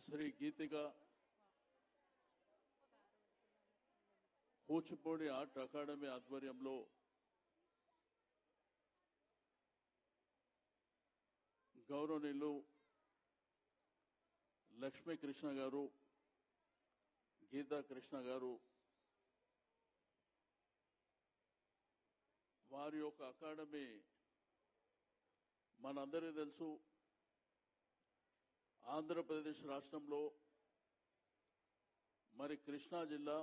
శ్రీ గీతిక Kuchipudi art academy ఆధ్వర్యంలో గౌరవనీయులు లక్ష్మీ కృష్ణ గారు, గీతా కృష్ణ గారు వారి యొక్క అకాడమీ మనందరికీ తెలుసు. ఆంధ్రప్రదేశ్ రాష్ట్రంలో మరి కృష్ణా జిల్లా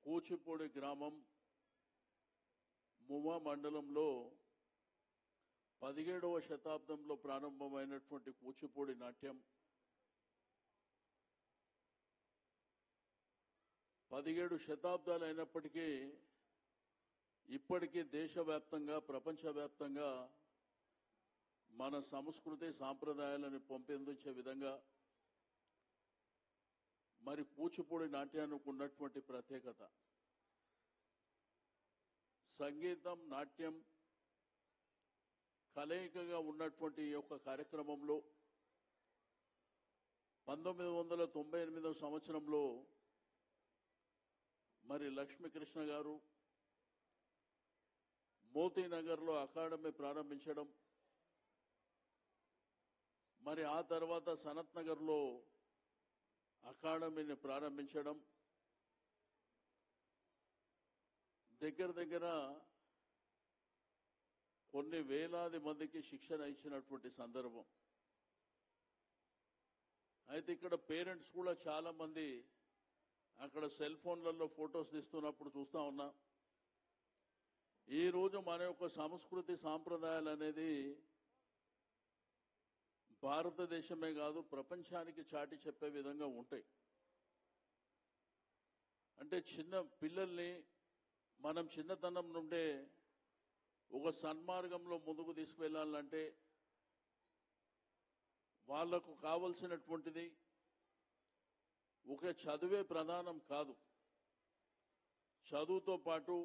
కూచిపూడి గ్రామం మువ్వ మండలంలో 17వ శతాబ్దంలో ప్రారంభమైనటువంటి కూచిపూడి నాట్యం 17 శతాబ్దాలు అయినప్పటికీ ఇప్పటికీ దేశవ్యాప్తంగా ప్రపంచవ్యాప్తంగా మన సంస్కృతి సాంప్రదాయాలను పెంపొందించే విధంగా మరి కూచిపూడి నాట్యానికి ఉన్నటువంటి ప్రత్యేకత, సంగీతం నాట్యం కలయికగా ఉన్నటువంటి ఈ యొక్క కార్యక్రమంలో 1998 సంవత్సరంలో మరి లక్ష్మీకృష్ణ గారు మోతీనగర్లో అకాడమీ ప్రారంభించడం, మరి ఆ తర్వాత సనత్ నగర్లో అకాడమీని ప్రారంభించడం, దగ్గర కొన్ని వేలాది మందికి శిక్షణ ఇచ్చినటువంటి సందర్భం. అయితే ఇక్కడ పేరెంట్స్ కూడా చాలా మంది అక్కడ సెల్ ఫోన్లలో ఫొటోస్ తీస్తున్నప్పుడు చూస్తా ఉన్నా. ఈరోజు మన యొక్క సంస్కృతి సాంప్రదాయాలు అనేది భారతదేశమే కాదు ప్రపంచానికి చాటి చెప్పే విధంగా ఉంటాయి. అంటే చిన్న పిల్లల్ని మనం చిన్నతనం నుండే ఒక సన్మార్గంలో ముందుకు తీసుకువెళ్ళాలంటే వాళ్లకు కావలసినటువంటిది ఒక చదువే ప్రధానం కాదు. చదువుతో పాటు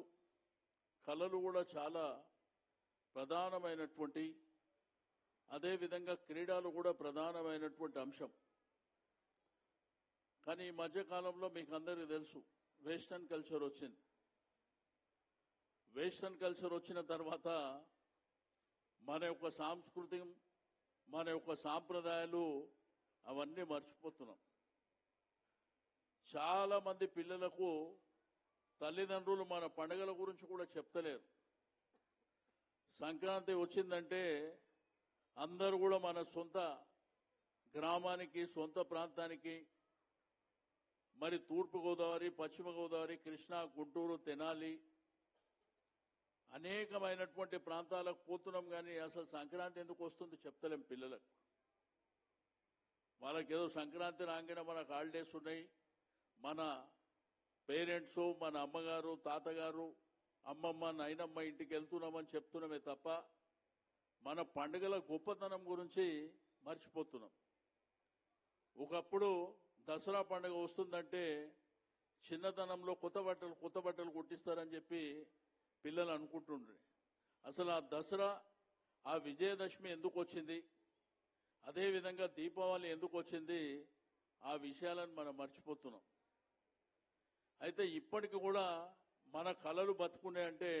కళలు కూడా చాలా ప్రధానమైనటువంటి, అదేవిధంగా క్రీడలు కూడా ప్రధానమైనటువంటి అంశం. కానీ ఈ మధ్యకాలంలో మీకు అందరికీ తెలుసు వెస్టర్న్ కల్చర్ వచ్చింది. వెస్టర్న్ కల్చర్ వచ్చిన తర్వాత మన యొక్క సాంస్కృతి, మన యొక్క సాంప్రదాయాలు అవన్నీ మర్చిపోతున్నాం. చాలా మంది పిల్లలకు తల్లిదండ్రులు మన పండుగల గురించి కూడా చెప్తలేరు. సంక్రాంతి వచ్చిందంటే అందరూ కూడా మన సొంత గ్రామానికి, సొంత ప్రాంతానికి, మరి తూర్పుగోదావరి, పశ్చిమ గోదావరి, కృష్ణా, గుంటూరు, తెనాలి అనేకమైనటువంటి ప్రాంతాలకు పోతున్నాం. కానీ అసలు సంక్రాంతి ఎందుకు వస్తుంది చెప్తలేం పిల్లలకు. వాళ్ళకేదో సంక్రాంతి రాగానే మనకు హాలిడేస్ ఉన్నాయి, మన పేరెంట్స్, మన అమ్మగారు, తాతగారు, అమ్మమ్మ, నాయనమ్మ ఇంటికి వెళ్తున్నామని చెప్తున్నామే తప్ప మన పండుగల గొప్పతనం గురించి మర్చిపోతున్నాం. ఒకప్పుడు దసరా పండుగ వస్తుందంటే చిన్నతనంలో కొత్త బట్టలు కుట్టిస్తారని చెప్పి పిల్లలు అనుకుంటుండ్రు. అసలు ఆ దసరా, ఆ విజయదశమి ఎందుకు వచ్చింది, అదేవిధంగా దీపావళి ఎందుకు వచ్చింది, ఆ విషయాలను మనం మర్చిపోతున్నాం. అయితే ఇప్పటికి కూడా మన కళలు బతుకున్నాయంటే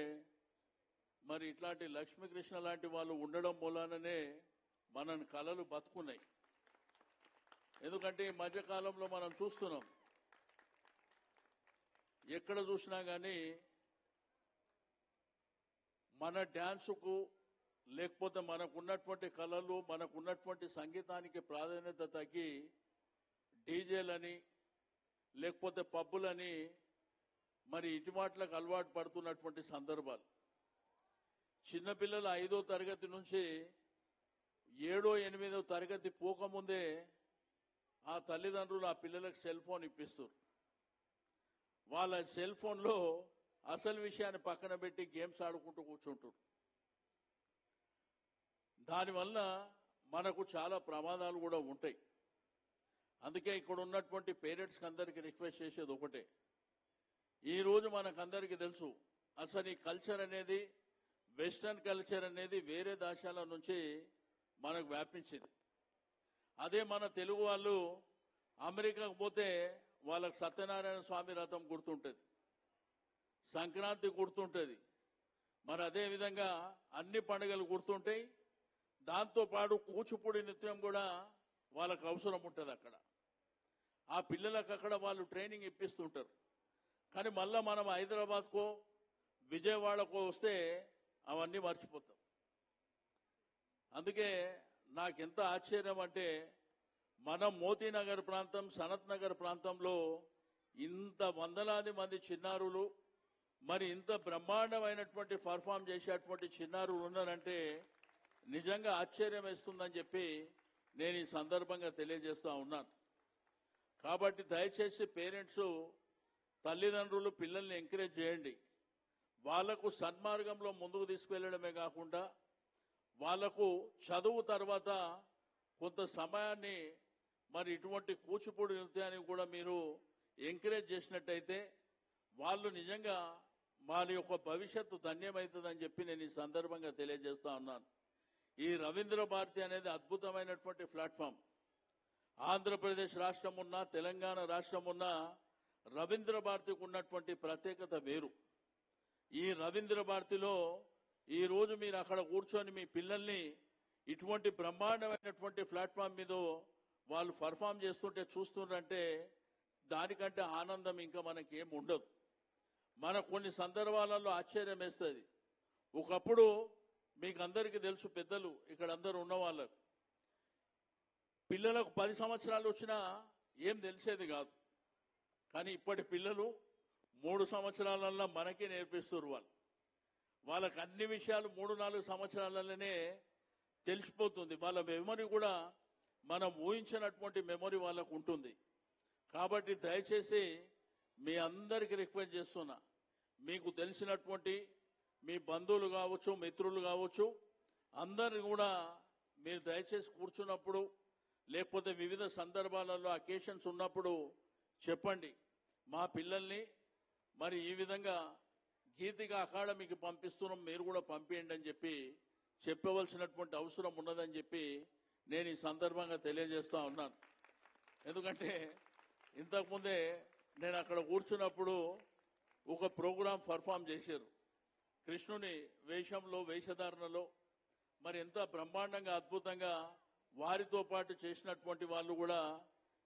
మరి ఇట్లాంటి లక్ష్మీకృష్ణ లాంటి వాళ్ళు ఉండడం మూలాననే మన కళలు బతుకున్నాయి. ఎందుకంటే ఈ మధ్యకాలంలో మనం చూస్తున్నాం, ఎక్కడ చూసినా కానీ మన డ్యాన్సుకు, లేకపోతే మనకున్నటువంటి కళలు, మనకున్నటువంటి సంగీతానికి ప్రాధాన్యత తగ్గి డీజేలని, లేకపోతే పబ్బులని మరి ఇటువాట్లకు అలవాటు పడుతున్నటువంటి సందర్భాలు. చిన్నపిల్లలు 5వ తరగతి నుంచి 7వ 8వ తరగతి పోకముందే ఆ తల్లిదండ్రులు ఆ పిల్లలకు సెల్ ఫోన్ ఇప్పిస్తారు. వాళ్ళ సెల్ ఫోన్లో అసలు విషయాన్ని పక్కన పెట్టి గేమ్స్ ఆడుకుంటూ కూర్చుంటారు. దానివల్ల మనకు చాలా ప్రమాదాలు కూడా ఉంటాయి. అందుకే ఇక్కడ ఉన్నటువంటి పేరెంట్స్కి అందరికీ రిక్వెస్ట్ చేసేది ఒకటే, ఈరోజు మనకందరికీ తెలుసు అసలు ఈ కల్చర్ అనేది, వెస్టర్న్ కల్చర్ అనేది వేరే దేశాల నుంచి మనకు వ్యాపించింది. అదే మన తెలుగు వాళ్ళు అమెరికాకు పోతే వాళ్ళకు సత్యనారాయణ స్వామి రథం గుర్తుంటుంది, సంక్రాంతి గుర్తుంటుంది, మరి అదేవిధంగా అన్ని పండుగలు గుర్తుంటాయి. దాంతోపాటు కూచిపూడి నృత్యం కూడా వాళ్ళకు అవసరం ఉంటుంది అక్కడ. ఆ పిల్లలకు అక్కడ వాళ్ళు ట్రైనింగ్ ఇప్పిస్తుంటారు. కానీ మళ్ళీ మనం హైదరాబాద్కో విజయవాడకో వస్తే అవన్నీ మర్చిపోతాం. అందుకే నాకెంత ఆశ్చర్యం అంటే మనం మోతీనగర్ ప్రాంతం, సనత్ నగర్ ప్రాంతంలో ఇంత వందలాది మంది చిన్నారులు, మరి ఇంత బ్రహ్మాండమైనటువంటి పర్ఫామ్ చేసేటువంటి చిన్నారులు ఉన్నారంటే నిజంగా ఆశ్చర్యం వేస్తుందని చెప్పి నేను ఈ సందర్భంగా తెలియజేస్తూ ఉన్నాను. కాబట్టి దయచేసి పేరెంట్స్, తల్లిదండ్రులు పిల్లల్ని ఎంకరేజ్ చేయండి. వాళ్లకు సన్మార్గంలో ముందుకు తీసుకువెళ్ళడమే కాకుండా వాళ్లకు చదువు తర్వాత కొంత సమయాన్ని మరి ఇటువంటి కూచిపూడి నృత్యానికి కూడా మీరు ఎంకరేజ్ చేసినట్టయితే వాళ్ళు నిజంగా వారి యొక్క భవిష్యత్తు ధన్యమవుతుందని చెప్పి నేను ఈ సందర్భంగా తెలియజేస్తా ఉన్నాను. ఈ రవీంద్ర భారతి అనేది అద్భుతమైనటువంటి ప్లాట్ఫామ్. ఆంధ్రప్రదేశ్ రాష్ట్రం ఉన్నా, తెలంగాణ రాష్ట్రం ఉన్నా రవీంద్ర భారతికి ఉన్నటువంటి ప్రత్యేకత వేరు. ఈ రవీంద్ర భారతిలో ఈరోజు మీరు అక్కడ కూర్చొని మీ పిల్లల్ని ఇటువంటి బ్రహ్మాండమైనటువంటి ప్లాట్ఫామ్ మీద వాళ్ళు పర్ఫామ్ చేస్తుంటే చూస్తుంటే దానికంటే ఆనందం ఇంకా మనకేం ఉండదు. మనకు కొన్ని సందర్భాలలో ఆశ్చర్యం వేస్తుంది. ఒకప్పుడు మీకు అందరికీ తెలుసు, పెద్దలు ఇక్కడ అందరూ ఉన్న వాళ్ళకు పిల్లలకు 10 సంవత్సరాలు వచ్చినా ఏం తెలిసేది కాదు. కానీ ఇప్పటి పిల్లలు 3 సంవత్సరాలలో మనకే నేర్పిస్తున్నారు. వాళ్ళకి అన్ని విషయాలు 3-4 సంవత్సరాలలోనే తెలిసిపోతుంది. వాళ్ళ మెమరీ కూడా మనం ఊహించినటువంటి మెమరీ వాళ్ళకు ఉంటుంది. కాబట్టి దయచేసి మీ అందరికీ రిక్వెస్ట్ చేస్తున్నా, మీకు తెలిసినటువంటి మీ బంధువులు కావచ్చు, మిత్రులు కావచ్చు, అందరిని కూడా మీరు దయచేసి కూర్చున్నప్పుడు లేకపోతే వివిధ సందర్భాలలో అకేషన్స్ ఉన్నప్పుడు చెప్పండి, మా పిల్లల్ని మరి ఈ విధంగా గీతిక అకాడమీకి పంపిస్తున్నాం, మీరు కూడా పంపించండి అని చెప్పి చెప్పవలసినటువంటి అవసరం ఉన్నదని చెప్పి నేను ఈ సందర్భంగా తెలియజేస్తా ఉన్నాను. ఎందుకంటే ఇంతకుముందే నేను అక్కడ కూర్చున్నప్పుడు ఒక ప్రోగ్రాం పర్ఫామ్ చేశారు. కృష్ణుని వేషంలో, వేషధారణలో మరి ఎంత బ్రహ్మాండంగా అద్భుతంగా వారితో పాటు చేసినటువంటి వాళ్ళు కూడా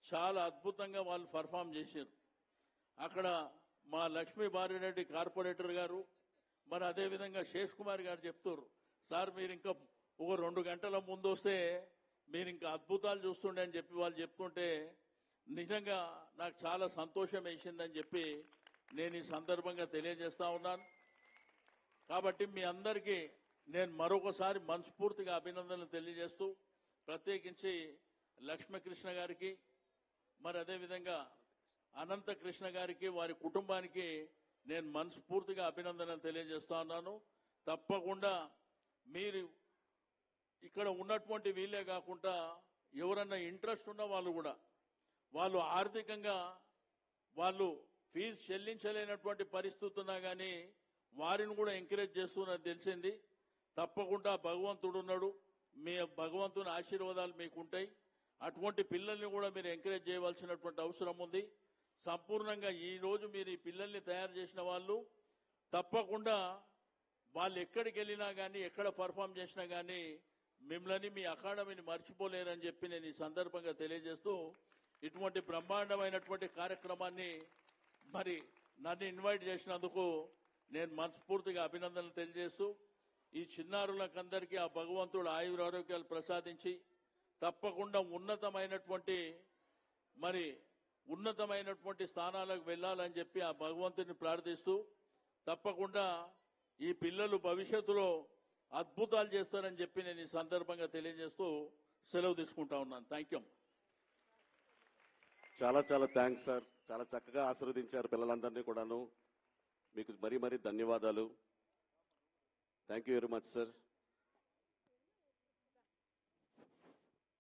చాలా అద్భుతంగా వాళ్ళు పర్ఫామ్ చేశారు. అక్కడ మా లక్ష్మీ భార్యరెడ్డి కార్పొరేటర్ గారు, మరి అదేవిధంగా శేష్ కుమార్ గారు చెప్తారు, సార్ మీరు ఇంకా ఒక 2 గంటల ముందు వస్తే మీరు ఇంకా అద్భుతాలు చూస్తుండే అని చెప్పి వాళ్ళు చెప్తుంటే నిజంగా నాకు చాలా సంతోషం వేసిందని చెప్పి నేను ఈ సందర్భంగా తెలియజేస్తా ఉన్నాను. కాబట్టి మీ అందరికీ నేను మరొకసారి మనస్ఫూర్తిగా అభినందనలు తెలియజేస్తూ, ప్రత్యేకించి లక్ష్మీకృష్ణ గారికి, మరి అదేవిధంగా అనంతకృష్ణ గారికి, వారి కుటుంబానికి నేను మనస్ఫూర్తిగా అభినందనలు తెలియజేస్తా ఉన్నాను. తప్పకుండా మీరు ఇక్కడ ఉన్నటువంటి వీళ్ళే కాకుండా ఎవరన్నా ఇంట్రెస్ట్ ఉన్న వాళ్ళు కూడా, వాళ్ళు ఆర్థికంగా వాళ్ళు ఫీజు చెల్లించలేనటువంటి పరిస్థితి ఉన్నా కానీ వారిని కూడా ఎంకరేజ్ చేస్తున్నది తెలిసింది. తప్పకుండా భగవంతుడు ఉన్నాడు, మీ భగవంతుని ఆశీర్వాదాలు మీకు ఉంటాయి. అటువంటి పిల్లల్ని కూడా మీరు ఎంకరేజ్ చేయవలసినటువంటి అవసరం ఉంది. సంపూర్ణంగా ఈరోజు మీరు ఈ పిల్లల్ని తయారు చేసిన వాళ్ళు తప్పకుండా వాళ్ళు ఎక్కడికి వెళ్ళినా కానీ, ఎక్కడ పర్ఫామ్ చేసినా కానీ మిమ్మల్ని, మీ అకాడమీని మర్చిపోలేరని చెప్పి నేను ఈ సందర్భంగా తెలియజేస్తూ, ఇటువంటి బ్రహ్మాండమైనటువంటి కార్యక్రమాన్ని మరి నన్ను ఇన్వైట్ చేసినందుకు నేను మనస్ఫూర్తిగా అభినందనలు తెలియజేస్తూ, ఈ చిన్నారులకందరికీ ఆ భగవంతుడు ఆయురారోగ్యాలు ప్రసాదించి తప్పకుండా ఉన్నతమైనటువంటి స్థానాలకు వెళ్ళాలని చెప్పి ఆ భగవంతుని ప్రార్థిస్తూ, తప్పకుండా ఈ పిల్లలు భవిష్యత్తులో అద్భుతాలు చేస్తారని చెప్పి నేను ఈ సందర్భంగా తెలియజేస్తూ సెలవు తీసుకుంటా ఉన్నాను. Thank you. చాలా చాలా థ్యాంక్స్ సార్. చాలా చక్కగా ఆశీర్వదించారు పిల్లలందరినీ కూడాను. మీకు మరీ ధన్యవాదాలు. Thank you very much sir.